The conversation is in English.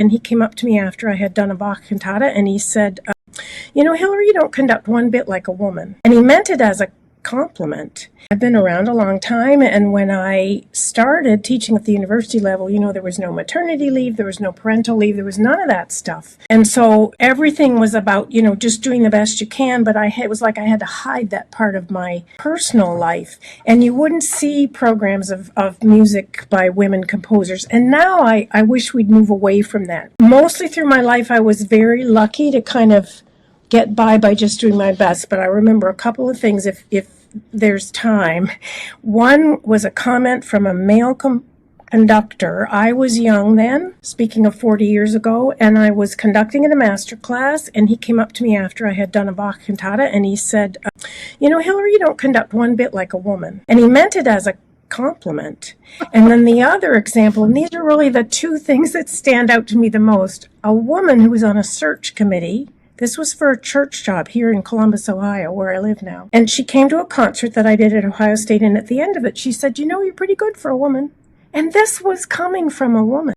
And he came up to me after I had done a Bach cantata and he said, Hillary, you don't conduct one bit like a woman. And he meant it as a compliment. I've been around a long time, and when I started teaching at the university level, there was no maternity leave, there was no parental leave, there was none of that stuff. And so everything was about, just doing the best you can, but it was like I had to hide that part of my personal life. And you wouldn't see programs of music by women composers. And now I wish we'd move away from that. Mostly through my life, I was very lucky to kind of get by just doing my best, but I remember a couple of things if there's time. One was a comment from a male conductor. I was young then, speaking of 40 years ago, and I was conducting in a master class, and he came up to me after I had done a Bach cantata, and he said, Hillary, you don't conduct one bit like a woman. And he meant it as a compliment. And then the other example, and these are really the two things that stand out to me the most, a woman who was on a search committee. This was for a church job here in Columbus, Ohio, where I live now. And she came to a concert that I did at Ohio State, and at the end of it, she said, you're pretty good for a woman. And this was coming from a woman.